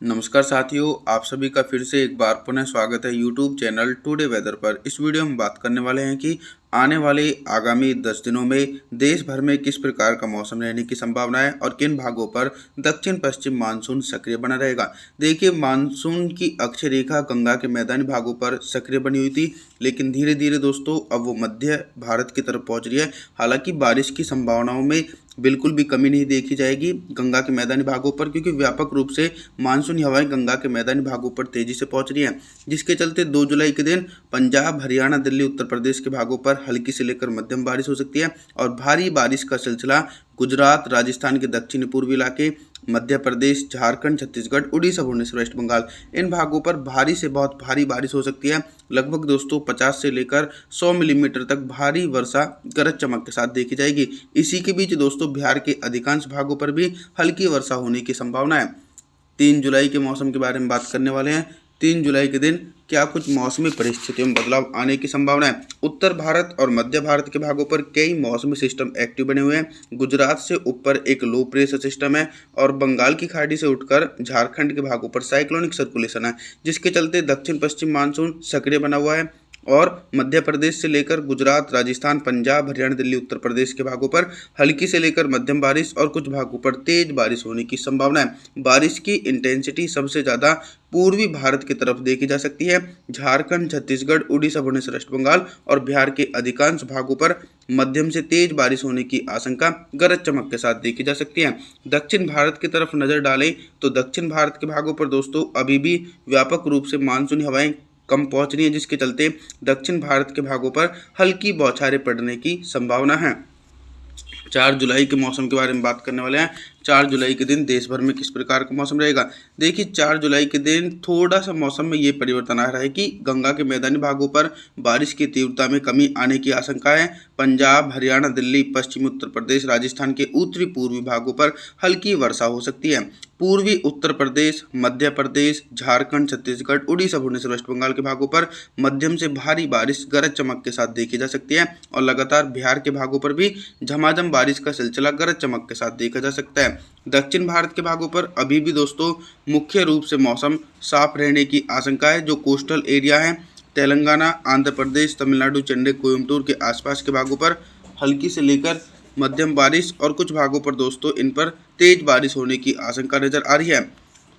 नमस्कार साथियों, आप सभी का फिर से एक बार पुनः स्वागत है यूट्यूब चैनल टुडे वेदर पर। इस वीडियो में बात करने वाले हैं कि आने वाले आगामी 10 दिनों में देश भर में किस प्रकार का मौसम रहने की संभावना है और किन भागों पर दक्षिण पश्चिम मानसून सक्रिय बना रहेगा। देखिए, मानसून की अक्षय रेखा गंगा के मैदानी भागों पर सक्रिय बनी हुई थी, लेकिन धीरे धीरे दोस्तों अब वो मध्य भारत की तरफ पहुंच रही है। हालांकि बारिश की संभावनाओं में बिल्कुल भी कमी नहीं देखी जाएगी गंगा के मैदानी भागों पर, क्योंकि व्यापक रूप से मानसूनी हवाएं गंगा के मैदानी भागों पर तेजी से पहुंच रही हैं, जिसके चलते 2 जुलाई के दिन पंजाब, हरियाणा, दिल्ली, उत्तर प्रदेश के भागों पर हल्की से लेकर मध्यम बारिश हो सकती है और भारी बारिश का सिलसिला गुजरात, राजस्थान के दक्षिणी पूर्वी इलाके, मध्य प्रदेश, झारखंड, छत्तीसगढ़, उड़ीसा, भुवनेश्वर, वेस्ट बंगाल, इन भागों पर भारी से बहुत भारी बारिश हो सकती है। लगभग दोस्तों 50 से लेकर 100 मिलीमीटर तक भारी वर्षा गरज चमक के साथ देखी जाएगी। इसी के बीच दोस्तों बिहार के अधिकांश भागों पर भी हल्की वर्षा होने की संभावना है। 3 जुलाई के मौसम के बारे में बात करने वाले हैं। 3 जुलाई के दिन क्या कुछ मौसमी परिस्थितियों में बदलाव आने की संभावना है। उत्तर भारत और मध्य भारत के भागों पर कई मौसमी सिस्टम एक्टिव बने हुए हैं। गुजरात से ऊपर एक लो प्रेशर सिस्टम है और बंगाल की खाड़ी से उठकर झारखंड के भागों पर साइक्लोनिक सर्कुलेशन है, जिसके चलते दक्षिण पश्चिम मानसून सक्रिय बना हुआ है और मध्य प्रदेश से लेकर गुजरात, राजस्थान, पंजाब, हरियाणा, दिल्ली, उत्तर प्रदेश के भागों पर हल्की से लेकर मध्यम बारिश और कुछ भागों पर तेज बारिश होने की संभावना है। बारिश की इंटेंसिटी सबसे ज़्यादा पूर्वी भारत की तरफ देखी जा सकती है। झारखंड, छत्तीसगढ़, उड़ीसा, भुवनेश्वर, वेस्ट बंगाल और बिहार के अधिकांश भागों पर मध्यम से तेज बारिश होने की आशंका गरज चमक के साथ देखी जा सकती है। दक्षिण भारत की तरफ नजर डालें तो दक्षिण भारत के भागों पर दोस्तों अभी भी व्यापक रूप से मानसूनी हवाएं कम पहुंच रही है, जिसके चलते दक्षिण भारत के भागों पर हल्की बौछारें पड़ने की संभावना है। 4 जुलाई के मौसम के बारे में बात करने वाले हैं। 4 जुलाई के दिन देश भर में किस प्रकार का मौसम रहेगा। देखिए, 4 जुलाई के दिन थोड़ा सा मौसम में ये परिवर्तन आ रहा है कि गंगा के मैदानी भागों पर बारिश की तीव्रता में कमी आने की आशंका है। पंजाब, हरियाणा, दिल्ली, पश्चिमी उत्तर प्रदेश, राजस्थान के उत्तरी पूर्वी भागों पर हल्की वर्षा हो सकती है। पूर्वी उत्तर प्रदेश, मध्य प्रदेश, झारखंड, छत्तीसगढ़, उड़ीसा, भुवनेश्वर, वेस्ट बंगाल के भागों पर मध्यम से भारी बारिश गरज चमक के साथ देखी जा सकती है और लगातार बिहार के भागों पर भी झमाझम बारिश का सिलसिला गरज चमक के साथ देखा जा सकता है। दक्षिण भारत के भागों पर अभी भी दोस्तों मुख्य रूप से मौसम साफ रहने की आशंका है। जो कोस्टल एरिया है, तेलंगाना, आंध्र प्रदेश, तमिलनाडु, चेन्नई, कोयम्बटूर के आसपास के भागों पर हल्की से लेकर मध्यम बारिश और कुछ भागों पर दोस्तों इन पर तेज बारिश होने की आशंका नजर आ रही है।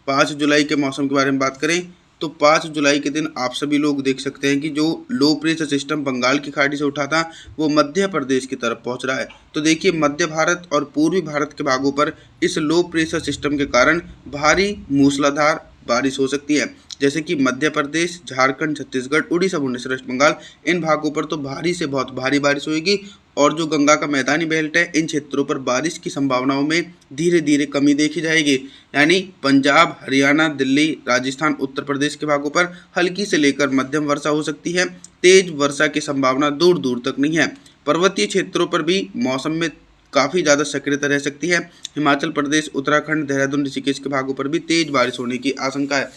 5 जुलाई के मौसम के बारे में बात करें तो 5 जुलाई के दिन आप सभी लोग देख सकते हैं कि जो लो प्रेशर सिस्टम बंगाल की खाड़ी से उठा था वो मध्य प्रदेश की तरफ पहुंच रहा है। तो देखिए, मध्य भारत और पूर्वी भारत के भागों पर इस लो प्रेशर सिस्टम के कारण भारी मूसलाधार बारिश हो सकती है, जैसे कि मध्य प्रदेश, झारखंड, छत्तीसगढ़, उड़ीसा, भुवनेश्वर, वेस्ट बंगाल, इन भागों पर तो भारी से बहुत भारी बारिश होगी और जो गंगा का मैदानी बेल्ट है इन क्षेत्रों पर बारिश की संभावनाओं में धीरे धीरे कमी देखी जाएगी। यानी पंजाब, हरियाणा, दिल्ली, राजस्थान, उत्तर प्रदेश के भागों पर हल्की से लेकर मध्यम वर्षा हो सकती है। तेज वर्षा की संभावना दूर दूर तक नहीं है। पर्वतीय क्षेत्रों पर भी मौसम में काफ़ी ज़्यादा सक्रियता रह सकती है। हिमाचल प्रदेश, उत्तराखंड, देहरादून, ऋषिकेश के भागों पर भी तेज बारिश होने की आशंका है।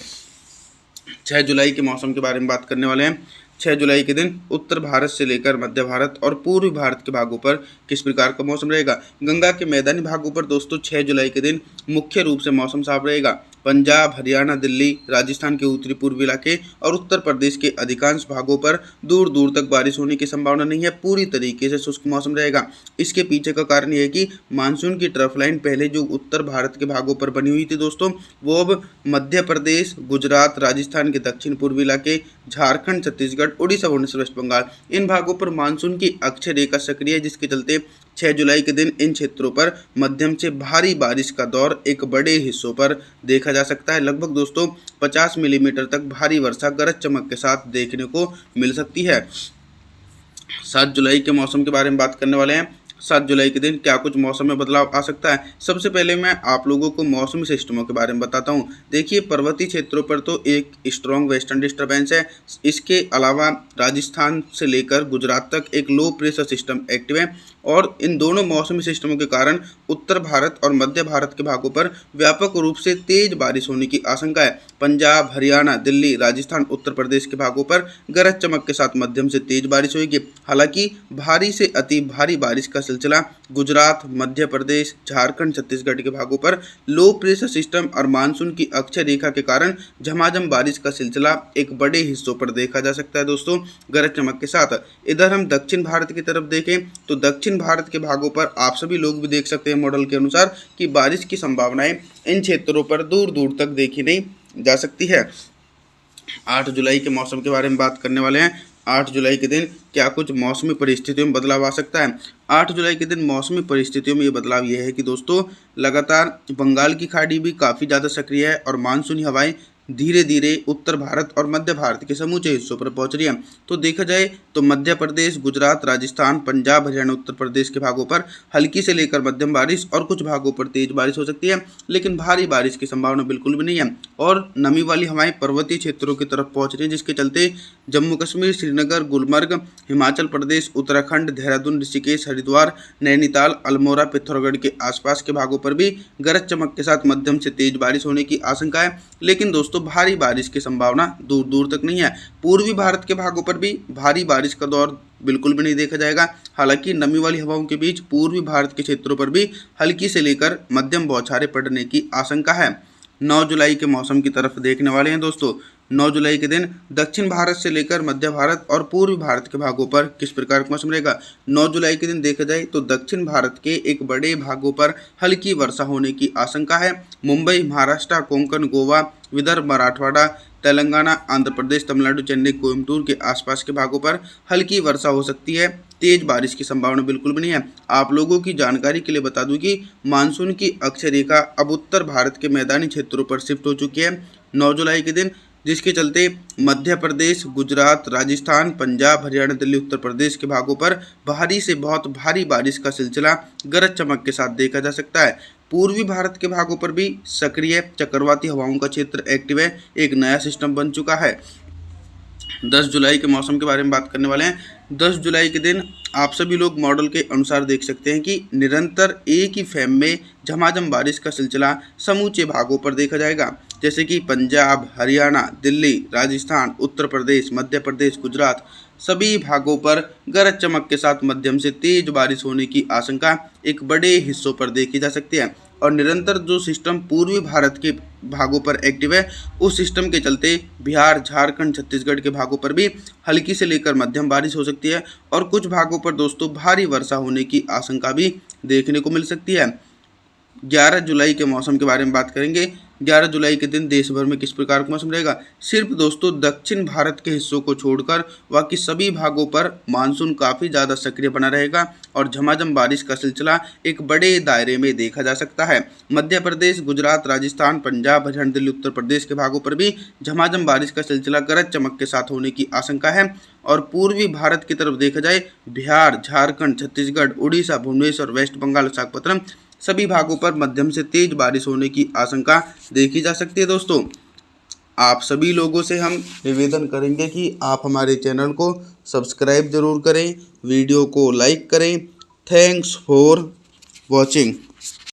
6 जुलाई के मौसम के बारे में बात करने वाले हैं। 6 जुलाई के दिन उत्तर भारत से लेकर मध्य भारत और पूर्वी भारत के भागों पर किस प्रकार का मौसम रहेगा। गंगा के मैदानी भागों पर दोस्तों 6 जुलाई के दिन मुख्य रूप से मौसम साफ रहेगा। पंजाब, हरियाणा, दिल्ली, राजस्थान के उत्तरी पूर्वी इलाके और उत्तर प्रदेश के अधिकांश भागों पर दूर दूर तक बारिश होने की संभावना नहीं है। पूरी तरीके से शुष्क मौसम रहेगा। इसके पीछे का कारण यह है कि मानसून की ट्रफ लाइन पहले जो उत्तर भारत के भागों पर बनी हुई थी दोस्तों, वो अब मध्य प्रदेश, गुजरात, राजस्थान के दक्षिण पूर्वी इलाके, झारखंड, छत्तीसगढ़, उड़ीसा, भुवनेश्वर, वेस्ट बंगाल, इन भागों पर मानसून की अक्षय रेखा सक्रिय है, जिसके चलते 6 जुलाई के दिन इन क्षेत्रों पर मध्यम से भारी बारिश का दौर एक बड़े हिस्सों पर देखा जा सकता है। लगभग दोस्तों 50 मिलीमीटर तक भारी वर्षा गरज चमक के साथ देखने को मिल सकती है। 7 जुलाई के मौसम के बारे में बात करने वाले हैं। 7 जुलाई के दिन क्या कुछ मौसम में बदलाव आ सकता है। सबसे पहले मैं आप लोगों को मौसमी सिस्टमों के बारे में बताता हूँ। देखिए, पर्वतीय क्षेत्रों पर तो एक स्ट्रॉन्ग वेस्टर्न डिस्टर्बेंस है। इसके अलावा राजस्थान से लेकर गुजरात तक एक लो प्रेशर सिस्टम एक्टिव है। और इन दोनों मौसमी सिस्टमों के कारण उत्तर भारत और मध्य भारत के भागों पर व्यापक रूप से तेज बारिश होने की आशंका है। पंजाब, हरियाणा, दिल्ली, राजस्थान, उत्तर प्रदेश के भागों पर गरज चमक के साथ मध्यम से तेज बारिश होगी। हालांकि भारी से अति भारी बारिश का सिलसिला गुजरात, मध्य प्रदेश, झारखंड, छत्तीसगढ़ के भागों पर लो प्रेशर सिस्टम और मानसून की अक्षय रेखा के कारण झमाझम बारिश का सिलसिला एक बड़े हिस्सों पर देखा जा सकता है दोस्तों, गरज चमक के साथ। इधर हम दक्षिण भारत की तरफ देखें तो दक्षिण भारत के भागों पर आप सभी लोग भी देख सकते हैं मॉडल के अनुसार कि बारिश की संभावनाएं इन क्षेत्रों पर दूर दूर तक देखी नहीं जा सकती है। 8 जुलाई के मौसम के बारे में बात करने वाले हैं। 8 जुलाई के दिन क्या कुछ मौसमी परिस्थितियों में बदलाव आ सकता है। 8 जुलाई के दिन मौसमी परिस्थितियों में ये बदलाव ये है कि दोस्तों लगातार बंगाल की खाड़ी भी काफ़ी ज़्यादा सक्रिय है और मानसूनी हवाएं धीरे धीरे उत्तर भारत और मध्य भारत के समूचे हिस्सों पर पहुंच रही है। तो देखा जाए तो मध्य प्रदेश, गुजरात, राजस्थान, पंजाब, हरियाणा, उत्तर प्रदेश के भागों पर हल्की से लेकर मध्यम बारिश और कुछ भागों पर तेज बारिश हो सकती है, लेकिन भारी बारिश की संभावना बिल्कुल भी नहीं है। और नमी वाली हवाएं पर्वतीय क्षेत्रों की तरफ पहुंच रही है, जिसके चलते जम्मू कश्मीर, श्रीनगर, गुलमर्ग, हिमाचल प्रदेश, उत्तराखंड, देहरादून, ऋषिकेश, हरिद्वार, नैनीताल, अल्मोड़ा, पिथौरागढ़ के आसपास के भागों पर भी गरज चमक के साथ मध्यम से तेज बारिश होने की आशंका है, लेकिन दोस्तों भारी बारिश की संभावना दूर दूर तक नहीं है। पूर्वी भारत के भागों पर भी भारी बारिश का दौर बिल्कुल भी नहीं देखा जाएगा। हालांकि नमी वाली हवाओं के बीच पूर्वी भारत के क्षेत्रों पर भी हल्की से लेकर मध्यम बौछारें पड़ने की आशंका है। 9 जुलाई के मौसम की तरफ देखने वाले हैं दोस्तों। 9 जुलाई के दिन दक्षिण भारत से लेकर मध्य भारत और पूर्वी भारत के भागों पर किस प्रकार का मौसम रहेगा। 9 जुलाई के दिन देखा जाए तो दक्षिण भारत के एक बड़े भागों पर हल्की वर्षा होने की आशंका है। मुंबई, महाराष्ट्र, कोंकण, गोवा, विदर्भ, मराठवाड़ा, तेलंगाना, आंध्र प्रदेश, तमिलनाडु, चेन्नई, कोयम्बटूर के आसपास के भागों पर हल्की वर्षा हो सकती है। तेज बारिश की संभावना बिल्कुल भी नहीं है। आप लोगों की जानकारी के लिए बता दूं कि मानसून की अक्षय रेखा अब उत्तर भारत के मैदानी क्षेत्रों पर शिफ्ट हो चुकी है 9 जुलाई के दिन, जिसके चलते मध्य प्रदेश, गुजरात, राजस्थान, पंजाब, हरियाणा, दिल्ली, उत्तर प्रदेश के भागों पर भारी से बहुत भारी बारिश का सिलसिला गरज चमक के साथ देखा जा सकता है। पूर्वी भारत के भागों पर भी सक्रिय चक्रवाती हवाओं का क्षेत्र एक्टिव है, एक नया सिस्टम बन चुका है। 10 जुलाई के मौसम के बारे में बात करने वाले हैं। 10 जुलाई के दिन आप सभी लोग मॉडल के अनुसार देख सकते हैं कि निरंतर एक ही फ्रेम में झमाझम बारिश का सिलसिला समूचे भागों पर देखा जाएगा, जैसे कि पंजाब, हरियाणा, दिल्ली, राजस्थान, उत्तर प्रदेश, मध्य प्रदेश, गुजरात, सभी भागों पर गरज चमक के साथ मध्यम से तेज बारिश होने की आशंका एक बड़े हिस्सों पर देखी जा सकती है। और निरंतर जो सिस्टम पूर्वी भारत के भागों पर एक्टिव है, उस सिस्टम के चलते बिहार, झारखंड, छत्तीसगढ़ के भागों पर भी हल्की से लेकर मध्यम बारिश हो सकती है और कुछ भागों पर दोस्तों भारी वर्षा होने की आशंका भी देखने को मिल सकती है। 11 जुलाई के मौसम के बारे में बात करेंगे। 11 जुलाई के दिन देश भर में किस प्रकार का मौसम रहेगा। सिर्फ दोस्तों दक्षिण भारत के हिस्सों को छोड़कर बाकी सभी भागों पर मानसून काफ़ी ज़्यादा सक्रिय बना रहेगा और झमाझम बारिश का सिलसिला एक बड़े दायरे में देखा जा सकता है। मध्य प्रदेश, गुजरात, राजस्थान, पंजाब, हरियाणा, दिल्ली, उत्तर प्रदेश के भागों पर भी झमाझम बारिश का सिलसिला गरज चमक के साथ होने की आशंका है। और पूर्वी भारत की तरफ देखा जाए बिहार, झारखंड, छत्तीसगढ़, उड़ीसा, भुवनेश्वर, वेस्ट बंगाल, विशाखापत्तनम, सभी भागों पर मध्यम से तेज बारिश होने की आशंका देखी जा सकती है। दोस्तों आप सभी लोगों से हम निवेदन करेंगे कि आप हमारे चैनल को सब्सक्राइब जरूर करें, वीडियो को लाइक करें। Thanks for watching.